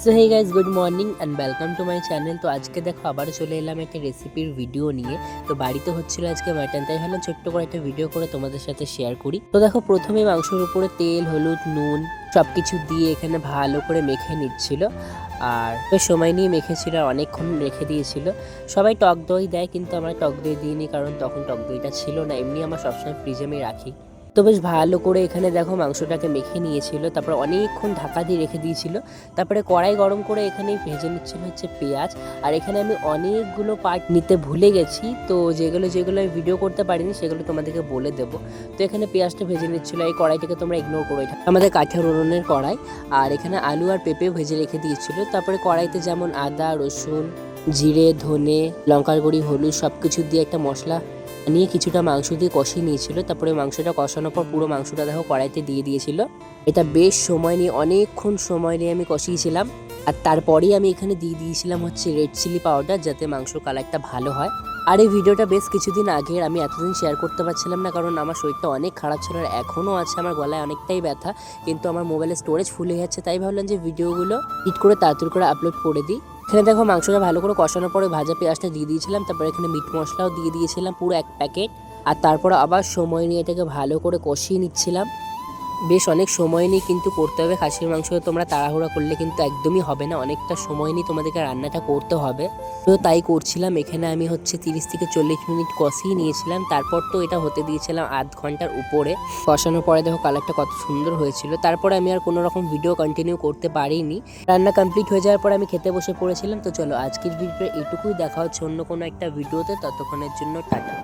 So hey guys, good morning and welcome to my channel. তো আজকে দেখো আবারও চলে এলাম একটা রেসিপির ভিডিও নিয়ে। তো বাড়িতে হচ্ছিল আজকে মাটন, তাই ভাবলাম ছোট্ট করে একটা ভিডিও করে তোমাদের সাথে শেয়ার করি। তো দেখো প্রথমে মাংসের উপরে তেল, হলুদ, নুন সবকিছু দিয়ে এখানে ভালো করে মেখে নিচ্ছিল। আর সময় নিয়ে মেখেছিল, অনেকক্ষণ রেখে দিয়েছিল। সবাই টক দই দেয়, কিন্তু আমরা টক দই দিইনি, কারণ তখন টক দইটা ছিল না। এমনি আমার সবসময় ফ্রিজে আমি রাখি। তো বেশ ভালো করে এখানে দেখো মাংসটাকে মেখে নিয়েছিল, তারপর অনেকক্ষণ ঢাকা দিয়ে রেখে দিয়েছিল। তারপরে কড়াই গরম করে এখানে ভেজে নিচ্ছিল হচ্ছে পেঁয়াজ। আর এখানে আমি অনেকগুলো পার্ট নিতে ভুলে গেছি, তো যেগুলো আমি ভিডিও করতে পারিনি সেগুলো তোমাদেরকে বলে দেবো। তো এখানে পেঁয়াজটা ভেজে নিচ্ছিল, এই কড়াইটাকে তোমরা ইগনোর করো, এটা আমাদের কাঠের উনুনের কড়াই। আর এখানে আলু আর পেঁপেও ভেজে রেখে দিয়েছিল। তারপরে কড়াইতে যেমন আদা, রসুন, জিরে, ধনে, লঙ্কার গুঁড়ি, হলুদ সব কিছু দিয়ে একটা মশলা নিয়ে কিছুটা মাংস দিয়ে কষিয়ে নিয়েছিল। তারপরে মাংসটা কষানোর পর পুরো মাংসটা দেখো কড়াইতে দিয়ে দিয়েছিল। এটা বেশ সময় নিয়ে, অনেকক্ষণ সময় নিয়ে আমি কষিয়েছিলাম। আর তারপরেই আমি এখানে দিয়ে দিয়েছিলাম হচ্ছে রেড চিলি পাউডার, যাতে মাংসর কালারটা ভালো হয়। আর এই ভিডিওটা বেশ কিছুদিন আগের, আমি এতদিন শেয়ার করতে পারছিলাম না, কারণ আমার শরীরটা অনেক খারাপ ছিল। আর এখনও আছে, আমার গলায় অনেকটাই ব্যথা, কিন্তু আমার মোবাইলের স্টোরেজ ফুল হয়ে যাচ্ছে। তাই ভাবলাম যে ভিডিওগুলো এডিট করে তাড়াতাড়ি করে আপলোড করে দিই। এখানে দেখো মাংসটা ভালো করে কষানোর পরে ভাজা পেঁয়াজটা দিয়ে দিয়েছিলাম। তারপরে এখানে মিট মশলাও দিয়ে দিয়েছিলাম পুরো 1 প্যাকেট। আর তারপরে আবার সময় নিয়ে এটাকে ভালো করে কষিয়ে নিচ্ছিলাম। বেশ অনেক সময় নিয়ে কিন্তু করতে হবে। খাসির মাংস তোমরা তাড়াহুড়া করলে কিন্তু একদমই হবে না, অনেকটা সময় নিয়ে তোমাদেরকে রান্নাটা করতে হবে। তো তাই করছিলাম। এখানে আমি হচ্ছে 30 থেকে 40 মিনিট কষিয়ে নিয়েছিলাম। তারপর তো এটা হতে দিয়েছিলাম আধ ঘন্টার উপরে। কষানোর পরে দেখো কালারটা কত সুন্দর হয়েছিল। তারপরে আমি আর কোনো রকম ভিডিও কন্টিনিউ করতে পারিনি। রান্না কমপ্লিট হয়ে যাওয়ার পর আমি খেতে বসে পড়েছিলাম। তো চলো আজকের ভিডিওটা এটুকুই, দেখা হচ্ছে অন্য কোনো একটা ভিডিওতে। ততক্ষণের জন্য টাটা।